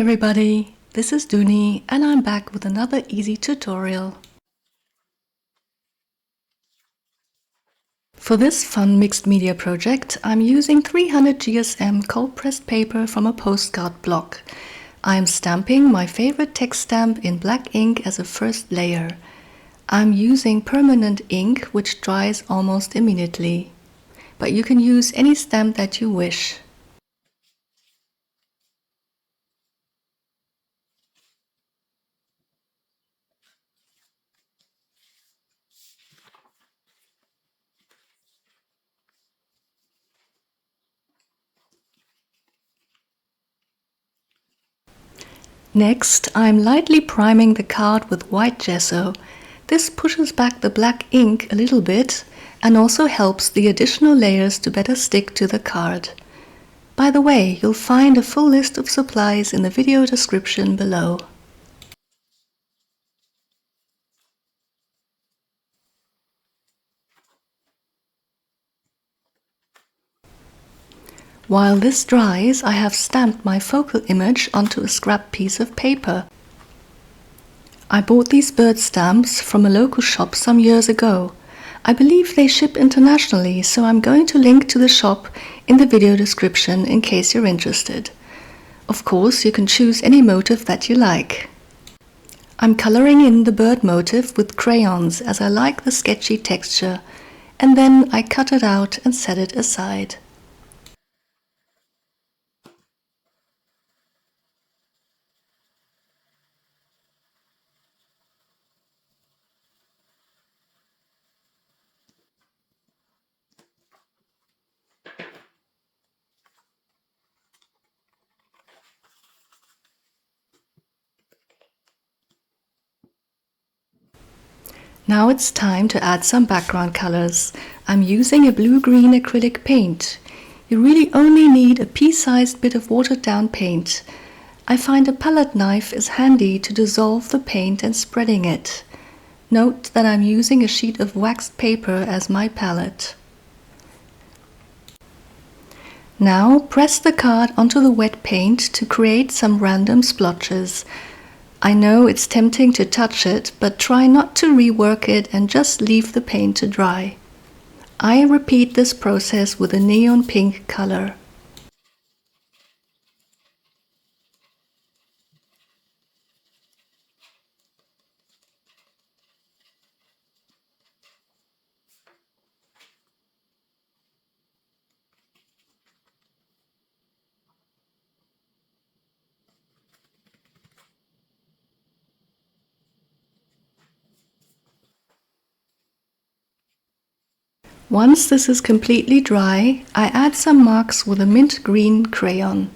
everybody, this is Dooney and I'm back with another easy tutorial. For this fun mixed media project, I'm using 300 GSM cold pressed paper from a postcard block. I'm stamping my favorite text stamp in black ink as a first layer. I'm using permanent ink which dries almost immediately. But you can use any stamp that you wish. Next, I'm lightly priming the card with white gesso. This pushes back the black ink a little bit and also helps the additional layers to better stick to the card. By the way, you'll find a full list of supplies in the video description below. While this dries, I have stamped my focal image onto a scrap piece of paper. I bought these bird stamps from a local shop some years ago. I believe they ship internationally, so I'm going to link to the shop in the video description in case you're interested. Of course, you can choose any motif that you like. I'm coloring in the bird motif with crayons as I like the sketchy texture, and then I cut it out and set it aside. Now it's time to add some background colors. I'm using a blue-green acrylic paint. You really only need a pea-sized bit of watered-down paint. I find a palette knife is handy to dissolve the paint and spreading it. Note that I'm using a sheet of waxed paper as my palette. Now press the card onto the wet paint to create some random splotches. I know it's tempting to touch it, but try not to rework it and just leave the paint to dry. I repeat this process with a neon pink color. Once this is completely dry, I add some marks with a mint green crayon.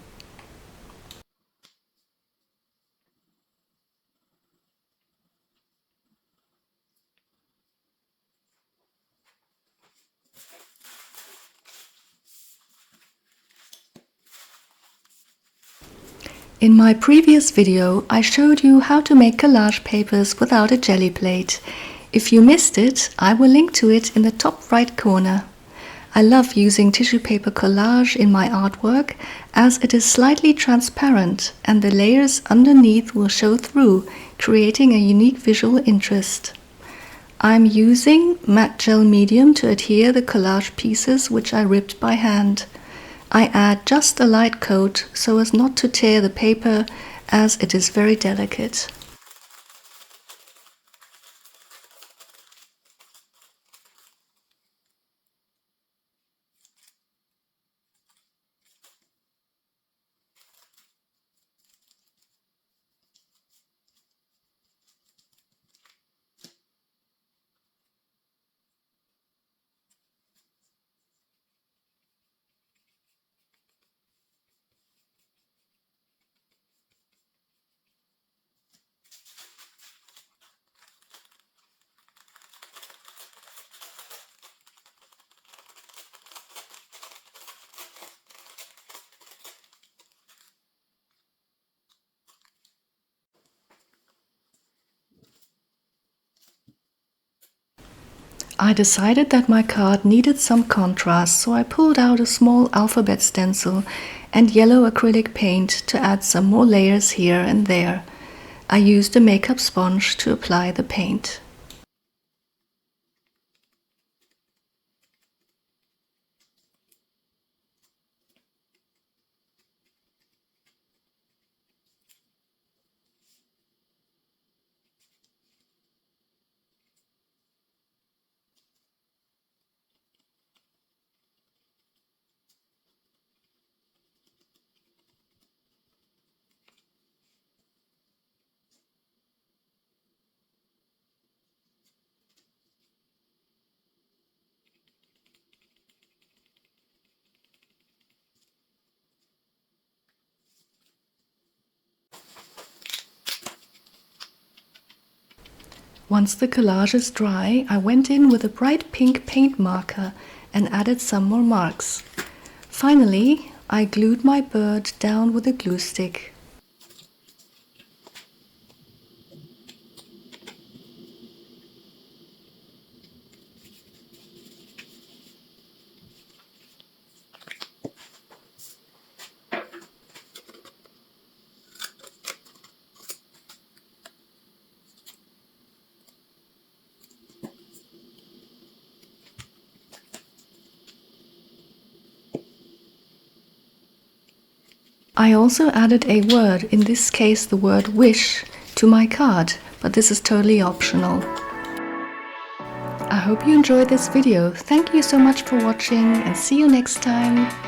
In my previous video, I showed you how to make collage papers without a jelly plate. If you missed it, I will link to it in the top right corner. I love using tissue paper collage in my artwork as it is slightly transparent and the layers underneath will show through, creating a unique visual interest. I'm using matte gel medium to adhere the collage pieces which I ripped by hand. I add just a light coat so as not to tear the paper as it is very delicate. I decided that my card needed some contrast, so I pulled out a small alphabet stencil and yellow acrylic paint to add some more layers here and there. I used a makeup sponge to apply the paint. Once the collage is dry, I went in with a bright pink paint marker and added some more marks. Finally, I glued my bird down with a glue stick. I also added a word, in this case the word wish, to my card, but this is totally optional. I hope you enjoyed this video. Thank you so much for watching and see you next time.